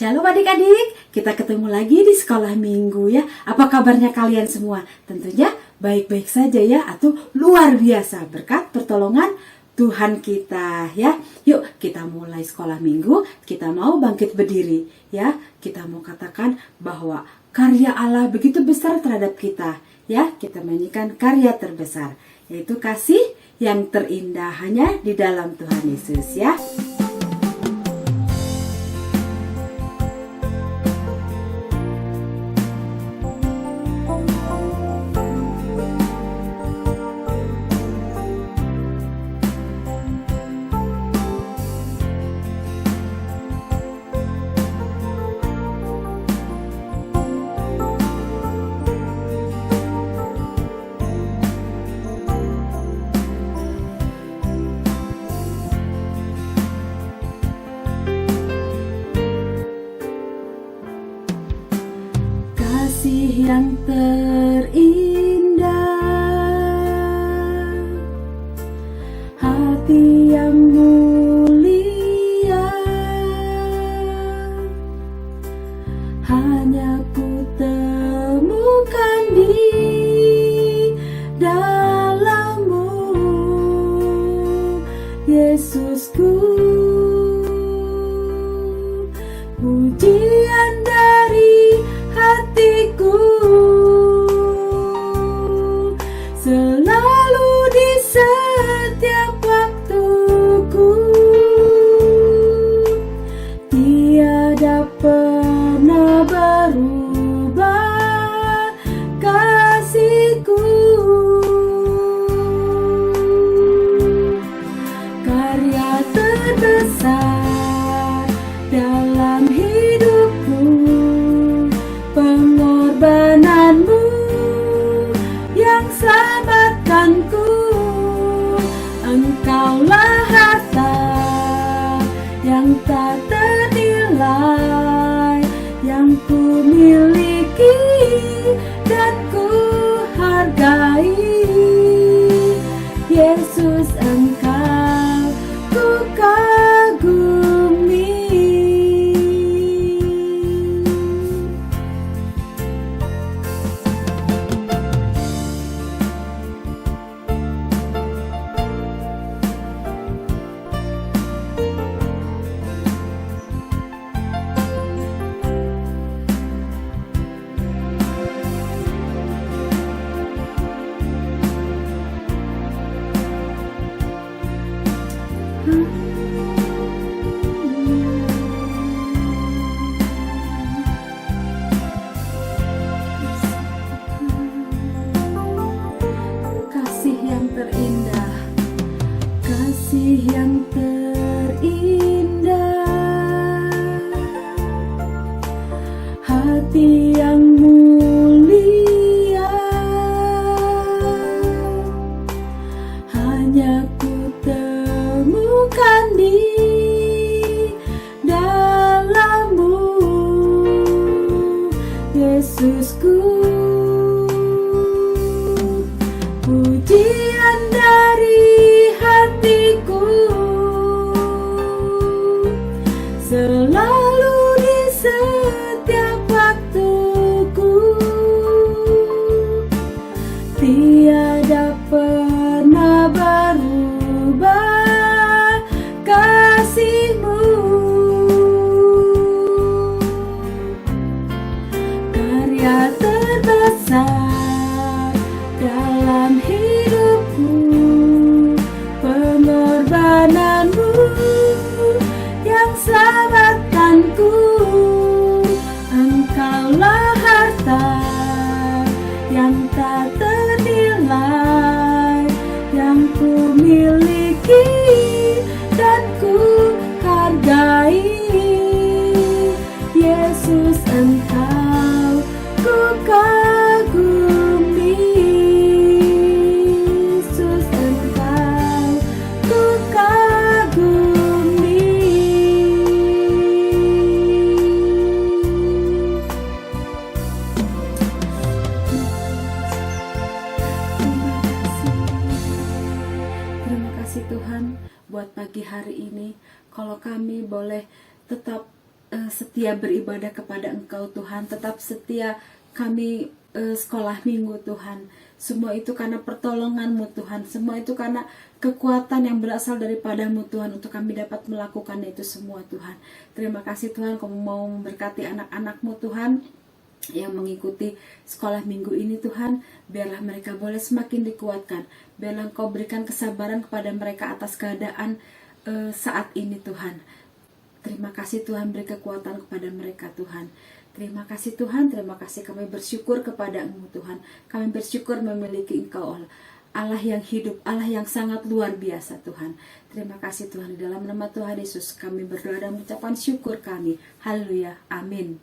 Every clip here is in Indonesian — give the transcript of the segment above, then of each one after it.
Shalom adik-adik, kita ketemu lagi di sekolah minggu ya. Apa kabarnya kalian semua? Tentunya baik-baik saja ya, atau luar biasa berkat pertolongan Tuhan kita ya. Yuk kita mulai sekolah minggu, kita mau bangkit berdiri ya. Kita mau katakan bahwa karya Allah begitu besar terhadap kita ya. Kita menyanyikan karya terbesar, yaitu kasih yang terindah hanya di dalam Tuhan Yesus ya. Kasih yang terindah, hati yang mulia, hanya ku temukan di dalam-Mu, Yesusku. Pujian dari hatiku selalu di setiap waktuku, tiada pernah berubah kasihku. Karya terbesar dalam hidupku, pengorbanan-Mu yang selamatkanku. Engkaulah harta yang tak ternilai, yang ku miliki dan ku hargai. Yesus, Engkau ku kagumi. Kasih yang terindah, kasih yang terindah, hati yang mulia, hanya ku temukan di dalam-Mu, Yesusku. Pujian dari hatiku selalu di setiap waktuku, tiada pernah berubah kasih-Mu. Karya terbesar dalam hidupku, pengorbanan-Mu yang selamatkanku. Engkaulah harta yang tak ternilai, yang ku miliki dan ku hargai. Yesus, Engkau ku kagumi. Yesus, Engkau ku kagumi. Terima kasih Tuhan buat pagi hari ini, kalau kami boleh tetap setia beribadah kepada Engkau Tuhan, tetap setia kami sekolah minggu Tuhan. Semua itu karena pertolongan-Mu Tuhan, semua itu karena kekuatan yang berasal daripada-Mu Tuhan untuk kami dapat melakukan itu semua Tuhan. Terima kasih Tuhan, Kamu mau memberkati anak-anak-Mu Tuhan yang mengikuti sekolah minggu ini Tuhan. Biarlah mereka boleh semakin dikuatkan, biarlah Engkau berikan kesabaran kepada mereka atas keadaan saat ini Tuhan. Terima kasih Tuhan, beri kekuatan kepada mereka Tuhan. Terima kasih Tuhan, terima kasih, kami bersyukur kepada-Mu Tuhan. Kami bersyukur memiliki Engkau Allah yang hidup, Allah yang sangat luar biasa Tuhan. Terima kasih Tuhan, di dalam nama Tuhan Yesus kami berdoa dan mengucapkan syukur kami. Haleluya, amin.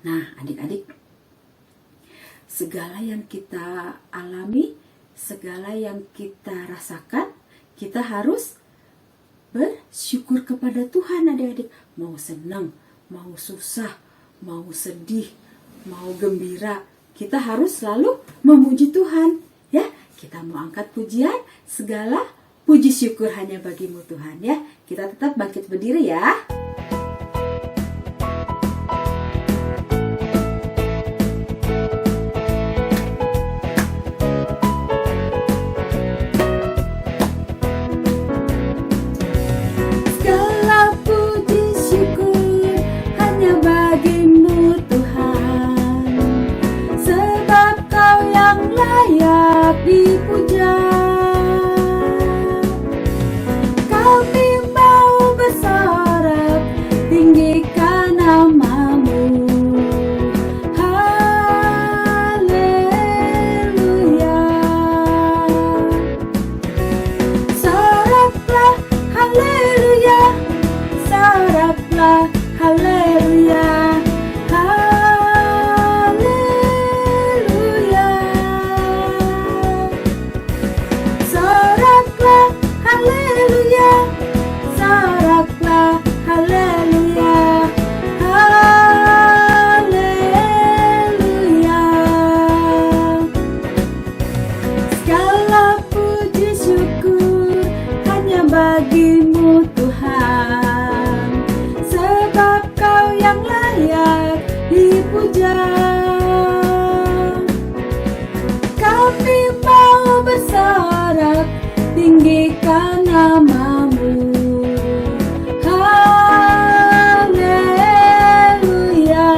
Nah adik-adik, segala yang kita alami, segala yang kita rasakan, kita harus bersyukur kepada Tuhan adik-adik. Mau senang, mau susah, mau sedih, mau gembira, kita harus selalu memuji Tuhan. Ya, kita mau angkat pujian, segala puji syukur hanya bagi-Mu Tuhan ya. Kita tetap bangkit berdiri ya. Dipuja, kami mau bersorak tinggikan nama-Mu. Haleluya, soraklah haleluya, soraklah haleluya. Bagi-Mu Tuhan, sebab Kau yang layak dipuja. Kami mau bersorak tinggikan nama-Mu. Haleluya,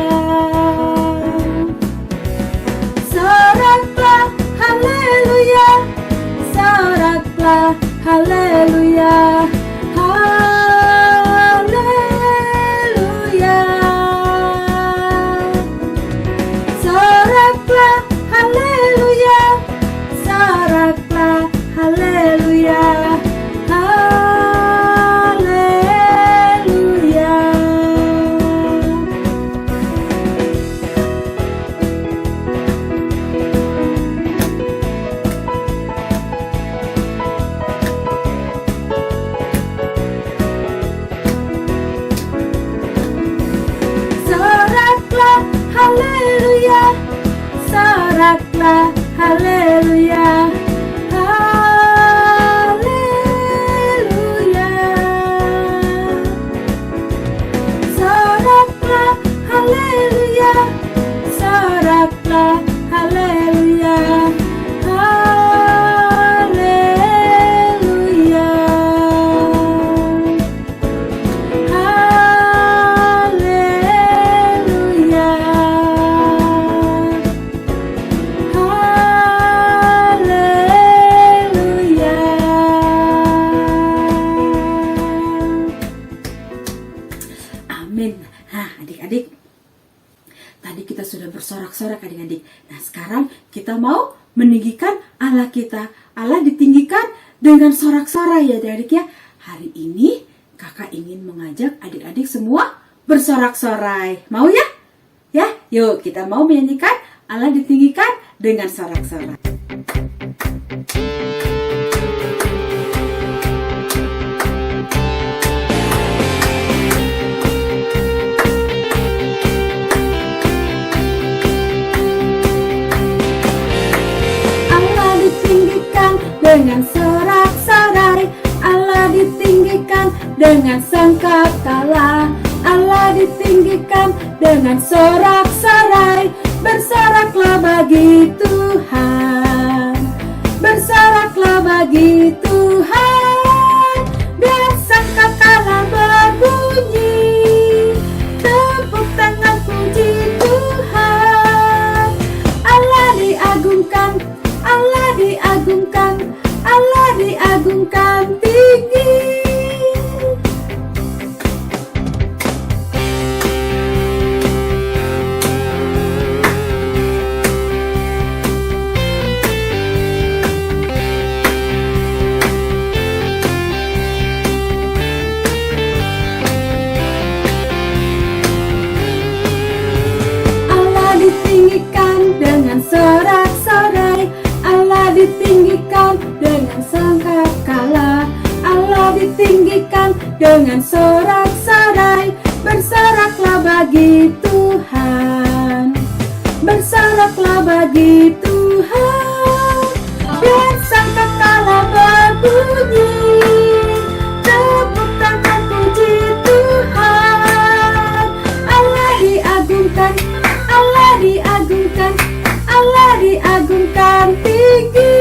soraklah haleluya, soraklah haleluya, haleluya, soraklah haleluya, soraklah haleluya, haleluya. Haleluya, soraklah haleluya, haleluya, soraklah haleluya, soraklah haleluya, haleluya, haleluya. Amin. Nah adik-adik, tadi kita sudah bersorak-sorak adik-adik. Nah sekarang kita mau meninggikan Allah kita. Allah ditinggikan dengan sorak-sorai ya adik-adik ya. Hari ini kakak ingin mengajak adik-adik semua bersorak-sorai. Mau ya? Ya, yuk kita mau menyanyikan Allah ditinggikan dengan sorak-sorai. Dengan sorak-sorai, Allah ditinggikan dengan sangkakala. Allah ditinggikan dengan sorak-sorai. Bersoraklah bagi Tuhan, bersoraklah bagi Tuhan. Biar sangkakala berbunyi, tepuk tangan puji Tuhan. Allah diagungkan, Allah diagungkan, Allah diagungkan tinggi. Ditinggikan dengan sorak-sorai, Allah ditinggikan dengan sangkakala. Allah ditinggikan dengan sorak-sorai. Bersoraklah bagi Tuhan, bersoraklah bagi Tuhan. Biar sangkakala berbunyi, tepuk tangan puji Tuhan. Allah diagungkan, Allah diagungkan, Allah diagungkan tinggi.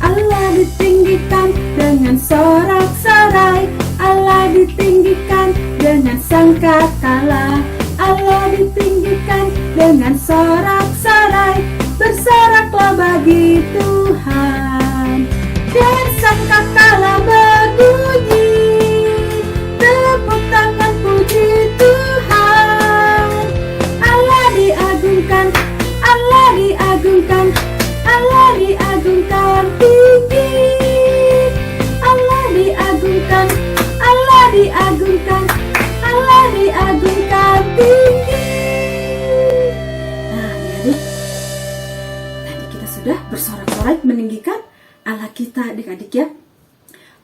Allah ditinggikan dengan sorak-sorai, Allah ditinggikan dengan sangkakala. Allah ditinggikan dengan sorak-sorai. Bersoraklah bagi Tuhan. Biar sangkakala berbunyi, tepuk tangan puji Tuhan. Allah diagungkan, Allah diagungkan, Allah diagungkan tinggi. Allah diagungkan, Allah diagungkan, Allah diagungkan tinggi. Nah, adik-adik, tadi kita sudah bersorak-sorai meninggikan Allah kita, adik-adik ya.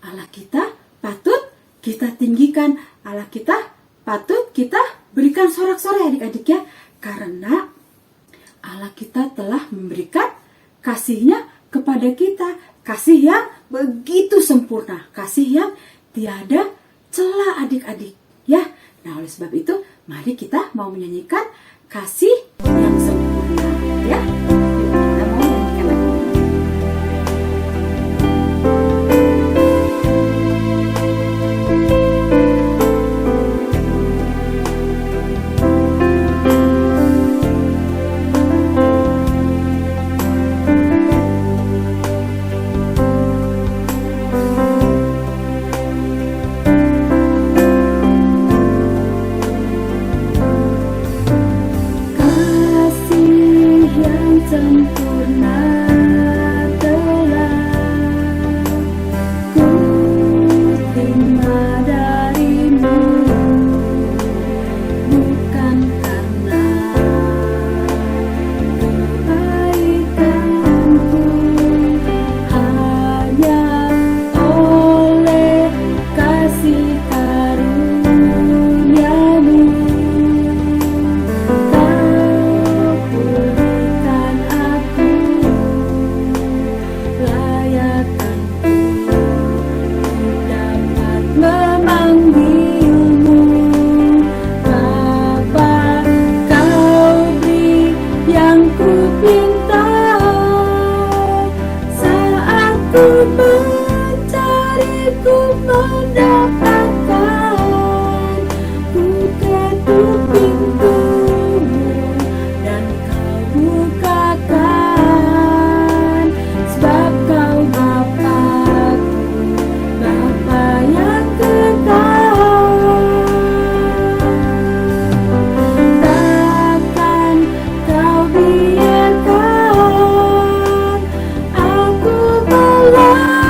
Allah kita patut kita tinggikan, Allah kita patut kita berikan sorak-sorai, adik-adik ya. Karena Allah kita telah memberikan kasih-Nya kepada kita, kasih yang begitu sempurna, kasih yang tiada celah, adik-adik ya. Nah, oleh sebab itu mari kita mau menyanyikan kasih yang sempurna ya. Kita mau menyanyikan lagu. Biarkan aku melangkah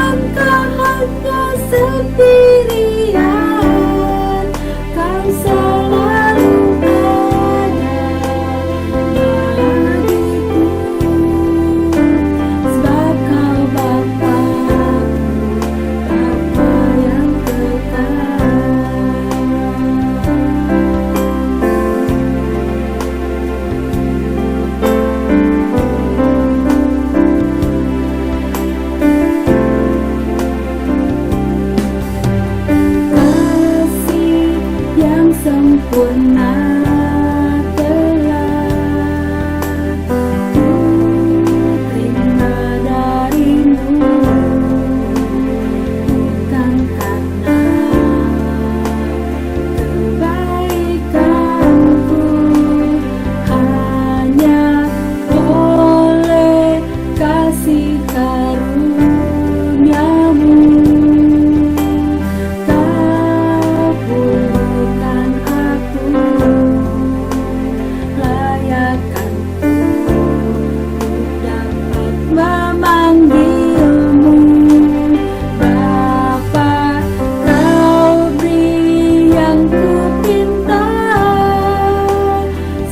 memanggilmu Bapa, kau beri yang ku pinta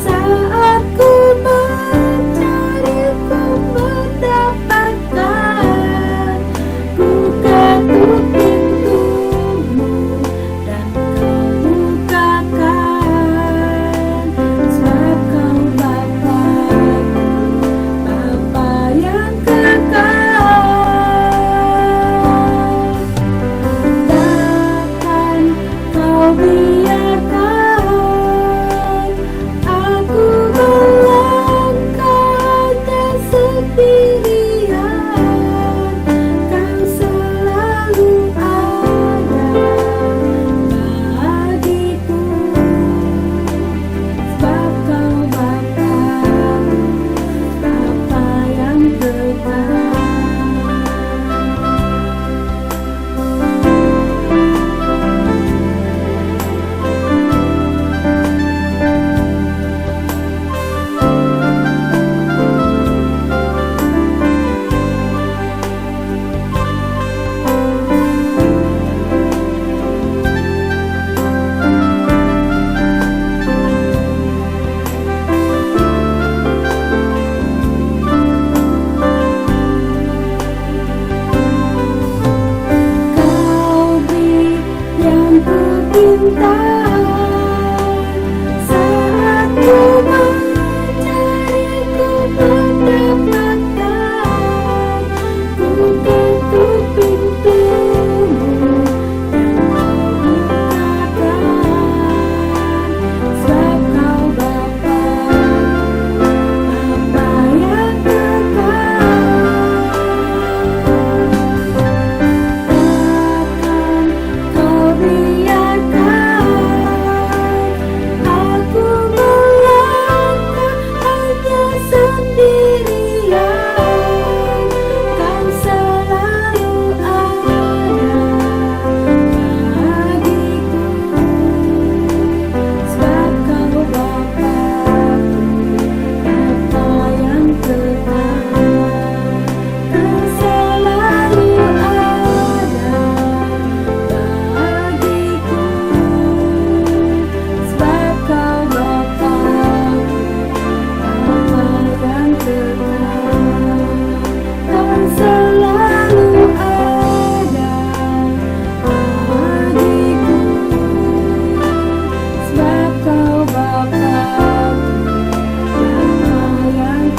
saat ku mencari ku mendapatkan ku ketuk pintumu dan kau bukakan sebab kau Bapa yang kekal. Takkan kau biarkan aku melangkahnya sendirian. Kau selalu ada bagiku sebab kau Bapa yang kekal. Kau beri yang ku pinta saat ku mencari ku mendapatkan ku ketuk pintumu dan kau bukakan sebab kau Bapa yang kekal. Takkan kau biarkan aku melangkah hanya sendirian. Kau selalu ada bagiku sebab kau Bapa yang kekal. Kau selalu ada bagiku sebab kau Bapa yang kekal. Kau selalu ada bagiku sebab kau Bapa yang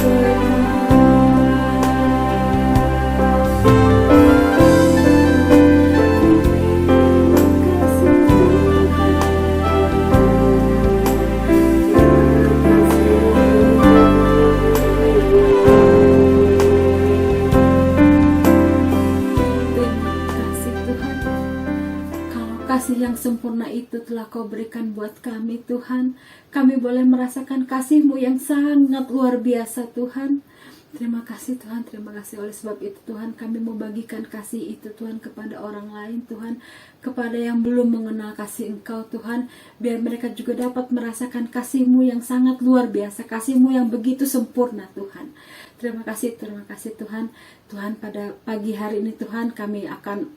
Terima kasih Tuhan. Kalau kasih yang sempurna itu telah Kau berikan buat kami Tuhan, kami boleh merasakan kasih-Mu yang sangat luar biasa Tuhan. Terima kasih Tuhan, terima kasih. Oleh sebab itu Tuhan, kami mau bagikan kasih itu Tuhan kepada orang lain Tuhan, kepada yang belum mengenal kasih Engkau Tuhan, biar mereka juga dapat merasakan kasih-Mu yang sangat luar biasa, kasih-Mu yang begitu sempurna Tuhan. Terima kasih Tuhan. Tuhan, pada pagi hari ini Tuhan, kami akan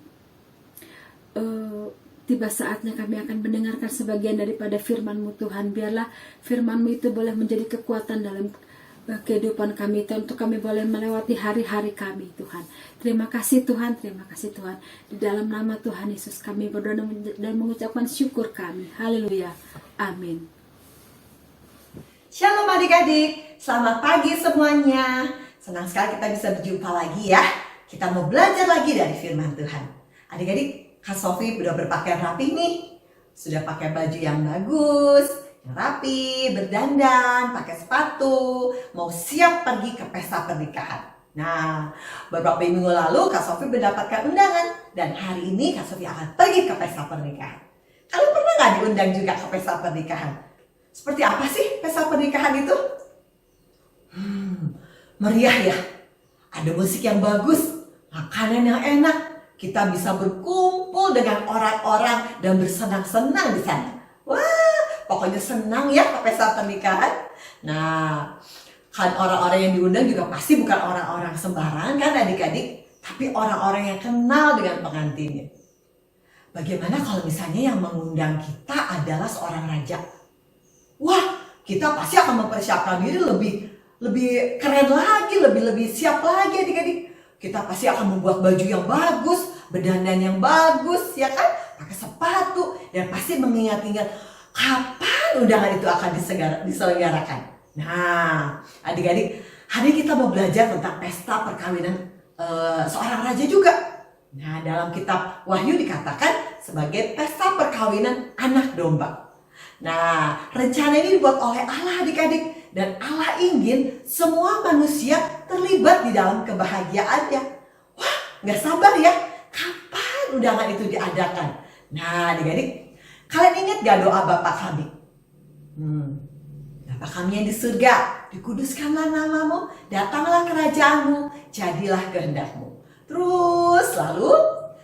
tiba saatnya kami akan mendengarkan sebagian daripada firman-Mu Tuhan. Biarlah firman-Mu itu boleh menjadi kekuatan dalam kehidupan kami Tuhan, untuk kami boleh melewati hari-hari kami Tuhan. Terima kasih Tuhan. Di dalam nama Tuhan Yesus kami berdoa dan mengucapkan syukur kami. Haleluya. Amin. Shalom adik-adik, selamat pagi semuanya. Senang sekali kita bisa berjumpa lagi ya. Kita mau belajar lagi dari firman Tuhan. Adik-adik, Kak Sofi udah berpakaian rapi nih. Sudah pakai baju yang bagus, yang rapi, berdandan, pakai sepatu, mau siap pergi ke pesta pernikahan. Nah, beberapa minggu lalu Kak Sofi mendapatkan undangan. Dan hari ini Kak Sofi akan pergi ke pesta pernikahan. Kalian pernah gak diundang juga ke pesta pernikahan? Seperti apa sih pesta pernikahan itu? Meriah ya. Ada musik yang bagus, makanan yang enak. Kita bisa berkumpul dengan orang-orang dan bersenang-senang di sana. Wah, pokoknya senang ya ke pesta pernikahan. Nah, Kan orang-orang yang diundang juga pasti bukan orang-orang sembarangan kan adik-adik, tapi orang-orang yang kenal dengan pengantinnya. Bagaimana kalau misalnya yang mengundang kita adalah seorang raja? Wah, kita pasti akan mempersiapkan diri lebih keren lagi, lebih siap lagi adik-adik. Kita pasti akan membuat baju yang bagus, berdandan yang bagus, ya kan? Pakai sepatu, dan pasti mengingat-ingat kapan undangan itu akan diselenggarakan. Nah, adik-adik, hari ini kita mau belajar tentang pesta perkawinan seorang raja juga. Nah, dalam kitab Wahyu dikatakan sebagai pesta perkawinan anak domba. Nah, rencana ini dibuat oleh Allah adik-adik. Dan Allah ingin semua manusia terlibat di dalam kebahagiaannya. Wah, gak sabar ya. Kapan undangan itu diadakan? Nah, adik-adik, kalian ingat gak doa Bapa kami? Bapa kami yang di surga, dikuduskanlah namamu, datanglah kerajaanmu, jadilah kehendakmu. Terus lalu,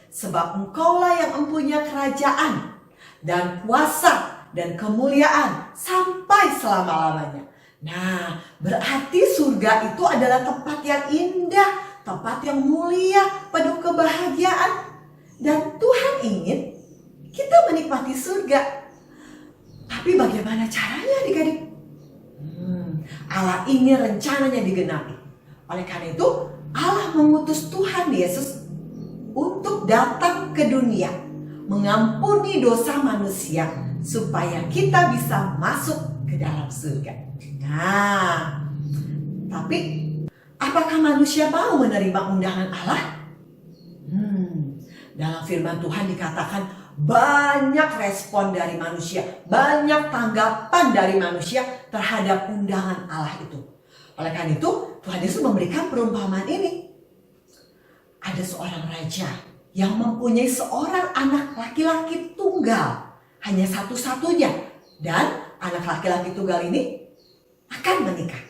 sebab engkaulah yang mempunyai kerajaan dan kuasa dan kemuliaan sampai selama-lamanya. Nah, berarti surga itu adalah tempat yang indah, tempat yang mulia, penuh kebahagiaan. Dan Tuhan ingin kita menikmati surga. Tapi bagaimana caranya adik-adik? Allah ingin rencananya digenapi. Oleh karena itu, Allah mengutus Tuhan Yesus untuk datang ke dunia, mengampuni dosa manusia, supaya kita bisa masuk ke dalam surga. Nah, tapi apakah manusia mau menerima undangan Allah? Dalam firman Tuhan dikatakan banyak respon dari manusia, banyak tanggapan dari manusia terhadap undangan Allah itu. Oleh karena itu, Tuhan Yesus memberikan perumpamaan ini. Ada seorang raja yang mempunyai seorang anak laki-laki tunggal, hanya satu-satunya, dan anak laki-laki tunggal ini akan menikah.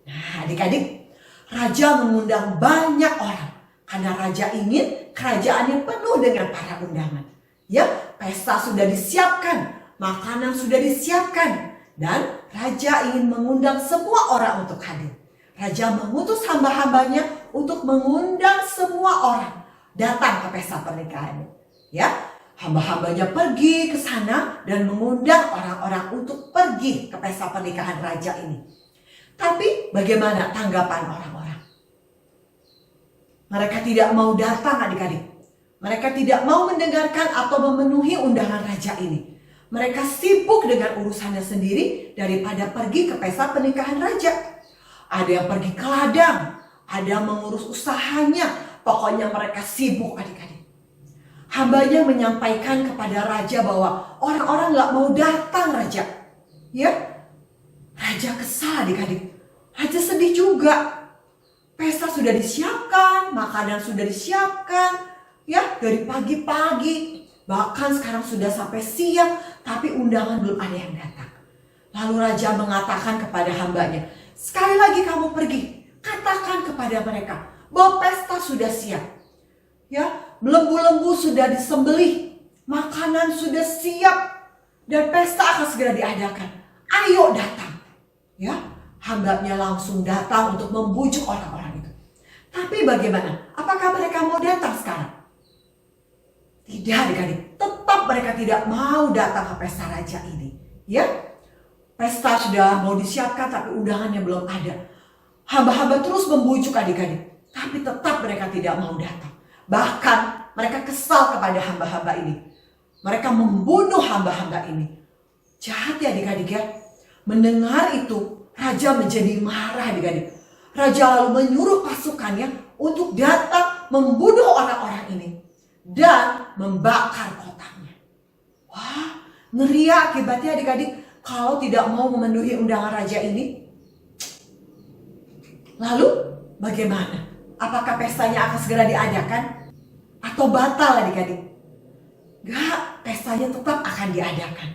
Nah, adik-adik, raja mengundang banyak orang karena raja ingin kerajaannya penuh dengan para undangan. Ya, pesta sudah disiapkan, makanan sudah disiapkan, dan raja ingin mengundang semua orang untuk hadir. Raja mengutus hamba-hambanya untuk mengundang semua orang datang ke pesta pernikahannya. Ya, hamba-hambanya pergi ke sana dan mengundang orang-orang untuk pergi ke pesta pernikahan raja ini. Tapi bagaimana tanggapan orang-orang? Mereka tidak mau datang adik-adik. Mereka tidak mau mendengarkan atau memenuhi undangan raja ini. Mereka sibuk dengan urusannya sendiri daripada pergi ke pesta pernikahan raja. Ada yang pergi ke ladang, ada yang mengurus usahanya. Pokoknya mereka sibuk adik-adik. Hambanya menyampaikan kepada raja bahwa orang-orang gak mau datang raja. Ya, raja kesal adik-adik. Raja sedih juga. Pesta sudah disiapkan, makanan sudah disiapkan. Ya, dari pagi-pagi. Bahkan sekarang sudah sampai siang, tapi undangan belum ada yang datang. Lalu raja mengatakan kepada hambanya, sekali lagi kamu pergi, katakan kepada mereka bahwa pesta sudah siap. Ya, lembu-lembu sudah disembelih, makanan sudah siap, dan pesta akan segera diadakan. Ayo datang. Ya, hambanya langsung datang untuk membujuk orang-orang itu. Tapi bagaimana? Apakah mereka mau datang sekarang? Tidak adik-adik, tetap mereka tidak mau datang ke pesta raja ini. Ya, pesta sudah mau disiapkan tapi undangannya belum ada. Hamba-hamba terus membujuk adik-adik, tapi tetap mereka tidak mau datang. Bahkan mereka kesal kepada hamba-hamba ini. Mereka membunuh hamba-hamba ini. Jahat ya adik-adik ya. Mendengar itu, raja menjadi marah adik-adik. Raja lalu menyuruh pasukannya untuk datang membunuh orang-orang ini dan membakar kotanya. Wah, ngeri ya akibatnya adik-adik kalau tidak mau memenuhi undangan raja ini. Lalu bagaimana? Apakah pestanya akan segera diadakan? Atau batal adik-adik? Gak, pestanya tetap akan diadakan.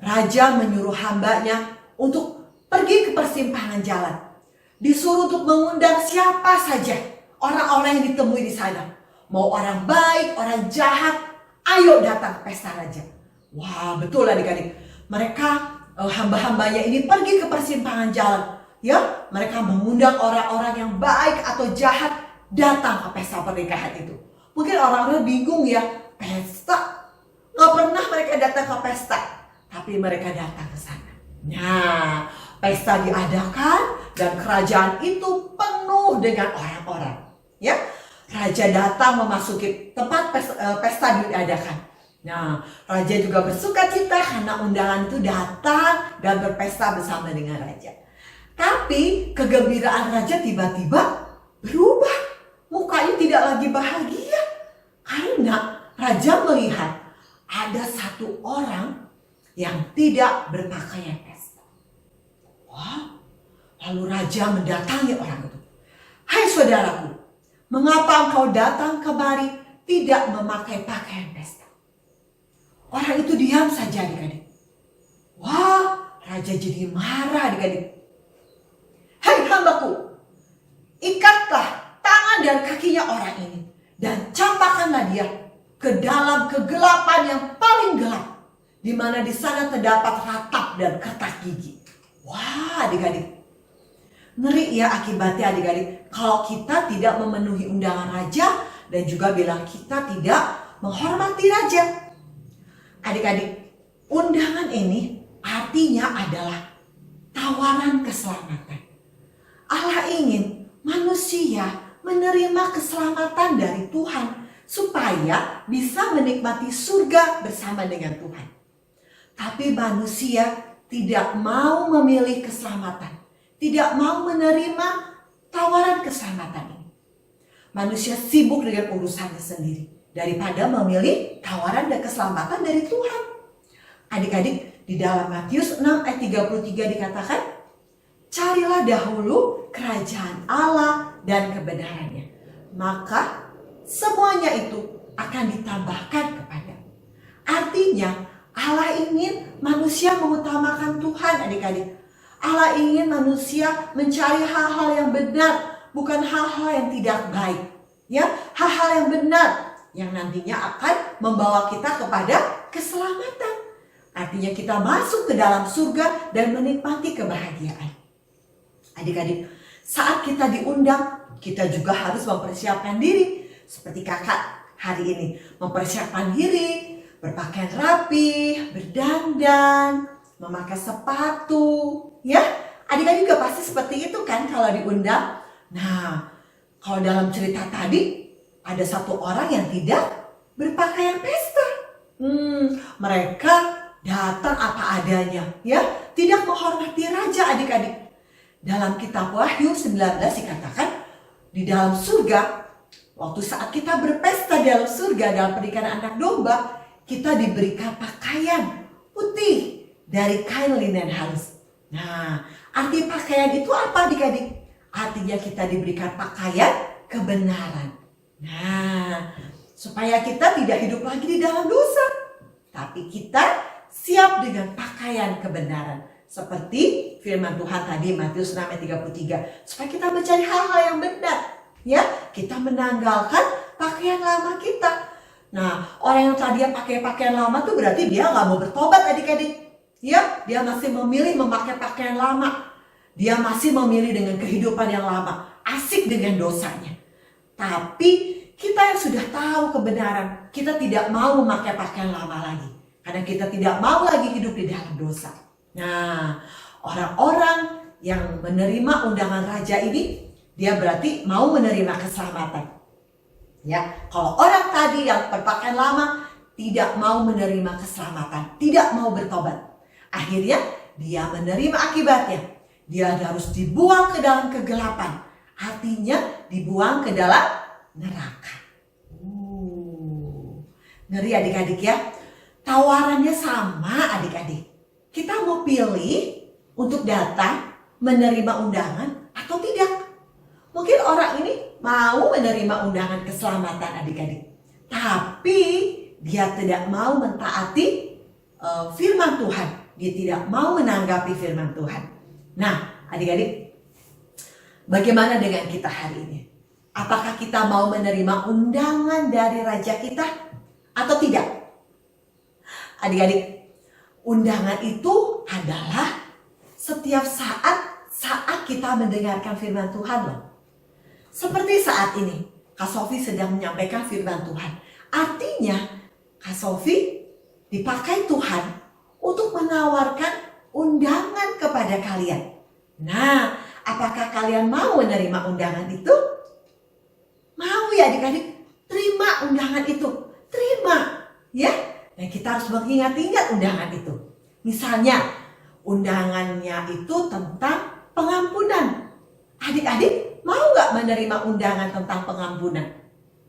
Raja menyuruh hambanya untuk pergi ke persimpangan jalan. Disuruh untuk mengundang siapa saja orang-orang yang ditemui di sana. Mau orang baik, orang jahat, ayo datang ke pesta raja. Wah, betul adik-adik. Mereka hamba-hambanya ini pergi ke persimpangan jalan. ya, mereka mengundang orang-orang yang baik atau jahat datang ke pesta pernikahan itu. Mungkin orang-orang bingung ya, pesta? Nggak pernah mereka datang ke pesta, tapi mereka datang ke sana. Nah, pesta diadakan dan kerajaan itu penuh dengan orang-orang. Ya, raja datang memasuki tempat pesta diadakan. Nah, raja juga bersuka cita karena undangan itu datang dan berpesta bersama dengan raja. Tapi kegembiraan raja tiba-tiba berubah. Mukanya tidak lagi bahagia karena raja melihat ada satu orang yang tidak berpakaian pesta. Wah, lalu raja mendatangi orang itu. Hai saudaraku, mengapa engkau datang kemari tidak memakai pakaian pesta? Orang itu diam saja adik-adik. Wah, raja jadi marah adik-adik. Hai hambaku, ikatlah tangan dan kakinya orang ini dan campakkanlah dia ke dalam kegelapan yang paling gelap, di mana di sana terdapat ratap dan kertas gigi. Wah adik-adik, ngeri ya akibatnya adik-adik kalau kita tidak memenuhi undangan raja dan juga bilang kita tidak menghormati raja. Adik-adik, undangan ini artinya adalah tawaran keselamatan. Allah ingin manusia menerima keselamatan dari Tuhan supaya bisa menikmati surga bersama dengan Tuhan. Tapi manusia tidak mau memilih keselamatan, tidak mau menerima tawaran keselamatan ini. Manusia sibuk dengan urusannya sendiri daripada memilih tawaran dan keselamatan dari Tuhan. Adik-adik, di dalam Matius 6 ayat 33 dikatakan, carilah dahulu kerajaan Allah dan kebenarannya, maka semuanya itu akan ditambahkan kepadamu. Artinya Allah ingin manusia mengutamakan Tuhan adik-adik. Allah ingin manusia mencari hal-hal yang benar, bukan hal-hal yang tidak baik. Ya, hal-hal yang benar yang nantinya akan membawa kita kepada keselamatan. Artinya kita masuk ke dalam surga dan menikmati kebahagiaan. Adik-adik, saat kita diundang, kita juga harus mempersiapkan diri. Seperti kakak hari ini, mempersiapkan diri, berpakaian rapi, berdandan, memakai sepatu. Ya, adik-adik juga pasti seperti itu kan kalau diundang. Nah, kalau dalam cerita tadi, ada satu orang yang tidak berpakaian pesta. Mereka datang apa adanya, ya, tidak menghormati raja adik-adik. Dalam kitab Wahyu 19 dikatakan, di dalam surga, waktu saat kita berpesta di dalam surga dalam pernikahan anak domba, kita diberikan pakaian putih dari kain linen halus. Nah, arti pakaian itu apa adik-adik? Artinya kita diberikan pakaian kebenaran. Nah, supaya kita tidak hidup lagi di dalam dosa, tapi kita siap dengan pakaian kebenaran. Seperti firman Tuhan tadi Matius 6 ayat 33, supaya kita mencari hal-hal yang benar. Ya, kita menanggalkan pakaian lama kita. Nah, orang yang tadi pakai pakaian lama tuh berarti dia nggak mau bertobat adik-adik. Ya, dia masih memilih memakai pakaian lama. Dia masih memilih dengan kehidupan yang lama, asik dengan dosanya. Tapi kita yang sudah tahu kebenaran, kita tidak mau memakai pakaian lama lagi. Karena kita tidak mau lagi hidup di dalam dosa. Nah, orang-orang yang menerima undangan raja ini, dia berarti mau menerima keselamatan. Ya, kalau orang tadi yang berpakaian lama tidak mau menerima keselamatan, tidak mau bertobat, akhirnya dia menerima akibatnya. Dia harus dibuang ke dalam kegelapan, artinya dibuang ke dalam neraka. Ngeri adik-adik ya. Tawarannya sama adik-adik. Kita mau pilih untuk datang menerima undangan atau tidak. Mungkin orang ini mau menerima undangan keselamatan adik-adik, tapi dia tidak mau mentaati firman Tuhan. Dia tidak mau menanggapi firman Tuhan. Nah, adik-adik, bagaimana dengan kita hari ini? Apakah kita mau menerima undangan dari raja kita atau tidak? Adik-adik, undangan itu adalah setiap saat saat kita mendengarkan firman Tuhan loh. Seperti saat ini, Kak Sofi sedang menyampaikan firman Tuhan. Artinya, Kak Sofi dipakai Tuhan untuk menawarkan undangan kepada kalian. Nah, apakah kalian mau menerima undangan itu? Mau ya adik-adik? Terima undangan itu. Terima. Ya, dan kita harus mengingat-ingat undangan itu. Misalnya, undangannya itu tentang pengampunan. Adik-adik, mau gak menerima undangan tentang pengampunan?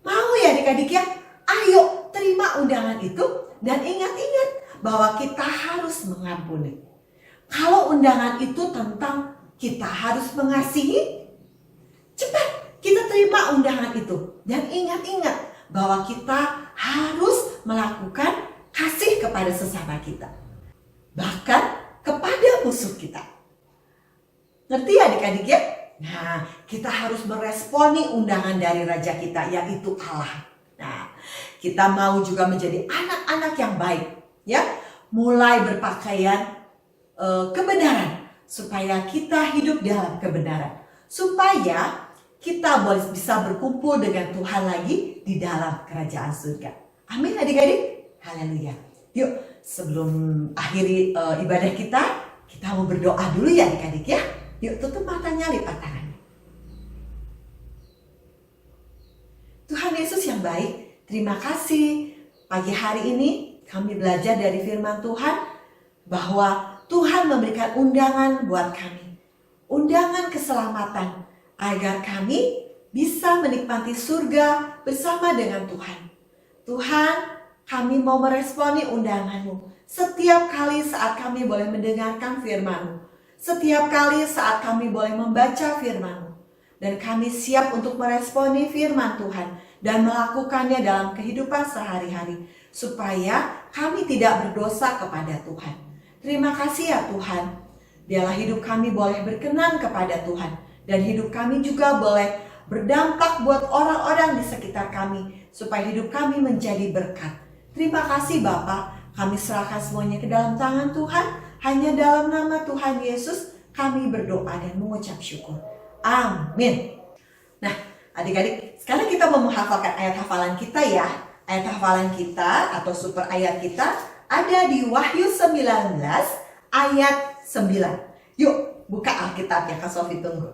Mau ya adik-adik ya? Ayo, terima undangan itu dan ingat-ingat bahwa kita harus mengampuni. Kalau undangan itu tentang kita harus mengasihi, cepat kita terima undangan itu. Dan ingat-ingat bahwa kita harus melakukan kasih kepada sesama kita. Bahkan kepada musuh kita. Ngerti ya adik-adik ya? Nah, kita harus meresponi undangan dari Raja kita, yaitu Allah. Nah, kita mau juga menjadi anak-anak yang baik. Ya, mulai berpakaian kebenaran. Supaya kita hidup dalam kebenaran. Supaya kita boleh bisa berkumpul dengan Tuhan lagi di dalam kerajaan surga. Amin adik-adik. Haleluya. Yuk, sebelum akhiri ibadah kita mau berdoa dulu ya adik-adik ya. Yuk, tutup matanya, lipat tangannya. Tuhan Yesus yang baik, terima kasih pagi hari ini kami belajar dari firman Tuhan bahwa Tuhan memberikan undangan buat kami. Undangan keselamatan agar kami bisa menikmati surga bersama dengan Tuhan. Tuhan, kami mau meresponi undangan-Mu. Setiap kali saat kami boleh mendengarkan firman-Mu. Setiap kali saat kami boleh membaca firman-Mu. Dan kami siap untuk meresponi firman Tuhan dan melakukannya dalam kehidupan sehari-hari. Supaya kami tidak berdosa kepada Tuhan. Terima kasih ya Tuhan. Biarlah hidup kami boleh berkenan kepada Tuhan. Dan hidup kami juga boleh berdampak buat orang-orang di sekitar kami. Supaya hidup kami menjadi berkat. Terima kasih Bapak. Kami serahkan semuanya ke dalam tangan Tuhan. Hanya dalam nama Tuhan Yesus kami berdoa dan mengucap syukur. Amin. Nah adik-adik, sekarang kita mau menghafalkan ayat hafalan kita ya. Ayat hafalan kita atau super ayat kita ada di Wahyu 19 ayat 9. Yuk buka Alkitabnya, Kak Sofi tunggu.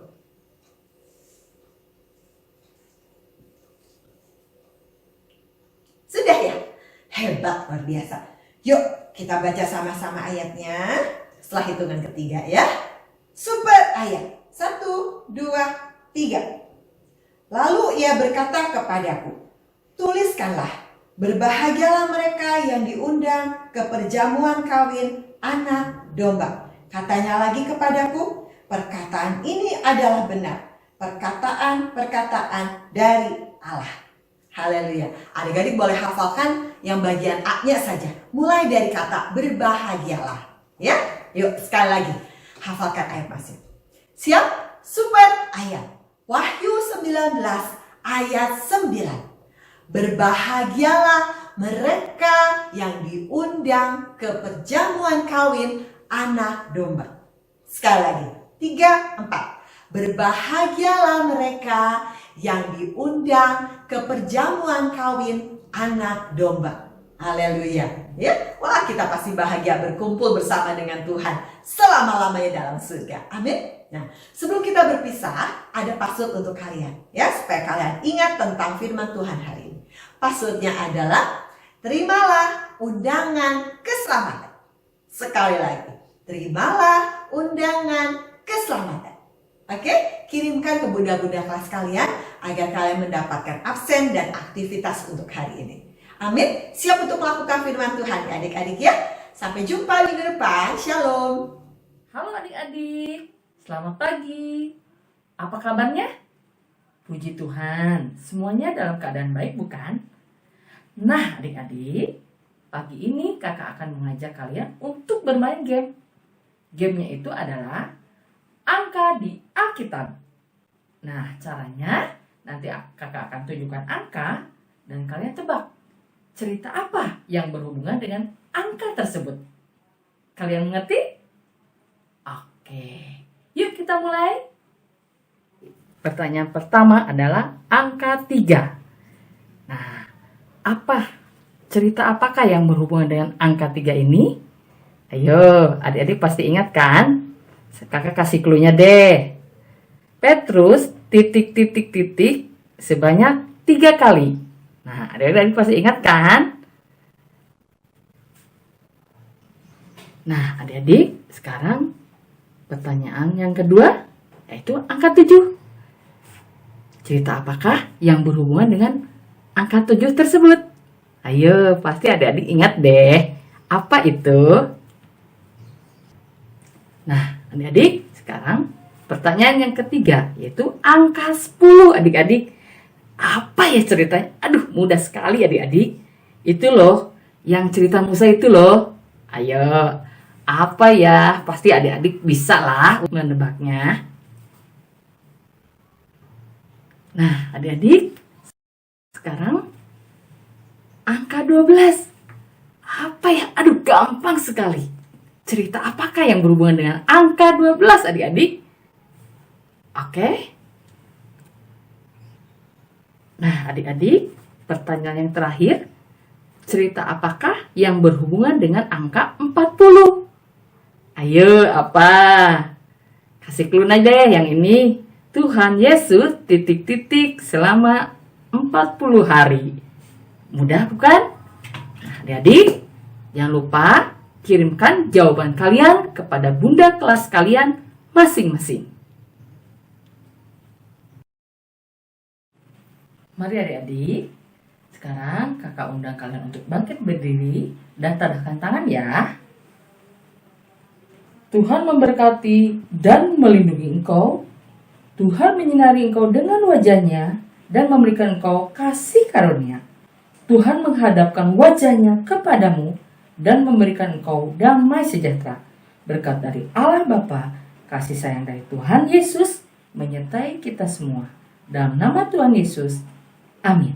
Sudah ya? Hebat, luar biasa. Yuk kita baca sama-sama ayatnya setelah hitungan ketiga ya. Super ayat. 1, 2, 3. Lalu ia berkata kepadaku, tuliskanlah. Berbahagialah mereka yang diundang ke perjamuan kawin anak domba. Katanya lagi kepadaku, perkataan ini adalah benar. Perkataan-perkataan dari Allah. Haleluya. Adik-adik boleh hafalkan yang bagian A-nya saja. Mulai dari kata berbahagialah. Ya, yuk sekali lagi. Hafalkan ayat masing. Siap? Super ayat. Wahyu 19 ayat 9. Berbahagialah mereka yang diundang ke perjamuan kawin anak domba. Sekali lagi, 3, 4. Berbahagialah mereka yang diundang ke perjamuan kawin anak domba. Haleluya. Ya, wah kita pasti bahagia berkumpul bersama dengan Tuhan selama-lamanya dalam surga. Amin. Nah, sebelum kita berpisah, ada password untuk kalian ya, supaya kalian ingat tentang firman Tuhan hari ini. Passwordnya adalah terimalah undangan keselamatan. Sekali lagi, terimalah undangan keselamatan. Oke, kirimkan ke bunda-bunda kelas kalian agar kalian mendapatkan absen dan aktivitas untuk hari ini. Amin. Siap untuk melakukan firman Tuhan ya adik-adik ya. Sampai jumpa minggu depan. Shalom. Halo adik-adik, selamat pagi. Apa kabarnya? Puji Tuhan, semuanya dalam keadaan baik bukan? Nah adik-adik, pagi ini kakak akan mengajak kalian untuk bermain game. Gamenya itu adalah angka di Alkitab. Nah caranya, nanti kakak akan tunjukkan angka dan kalian tebak cerita apa yang berhubungan dengan angka tersebut. Kalian mengerti? Oke, Yuk kita mulai. Pertanyaan pertama adalah angka 3. Nah, apakah yang berhubungan dengan angka 3 ini? Ayo, adik-adik pasti ingat kan? Kakak kasih clue-nya deh. Petrus titik sebanyak 3 kali. Nah, adik-adik pasti ingat kan? Nah, adik-adik, sekarang pertanyaan yang kedua, yaitu angka 7. Cerita apakah yang berhubungan dengan angka 7 tersebut? Ayo, pasti adik-adik ingat deh. Apa itu? Nah, adik-adik, sekarang pertanyaan yang ketiga, yaitu angka 10, adik-adik. Apa ya ceritanya? Aduh, mudah sekali adik-adik. Itu loh, yang cerita Musa itu loh. Ayo, apa ya? Pasti adik-adik bisa lah menebaknya. Nah, adik-adik, sekarang angka 12. Apa ya? Aduh, gampang sekali. Cerita apakah yang berhubungan dengan angka 12, adik-adik? Oke. Nah, adik-adik, pertanyaan yang terakhir. Cerita apakah yang berhubungan dengan angka 40? Ayo, apa? Kasih clue aja deh yang ini. Tuhan Yesus selama 40 hari. Mudah bukan? Nah, adik-adik, jangan lupa kirimkan jawaban kalian kepada bunda kelas kalian masing-masing. Mari adik-adik, sekarang kakak undang kalian untuk bangkit berdiri dan tadahkan tangan ya. Tuhan memberkati dan melindungi engkau. Tuhan menyinari engkau dengan wajahnya dan memberikan engkau kasih karunia. Tuhan menghadapkan wajahnya kepadamu dan memberikan engkau damai sejahtera. Berkat dari Allah Bapa, kasih sayang dari Tuhan Yesus menyertai kita semua. Dalam nama Tuhan Yesus, amin.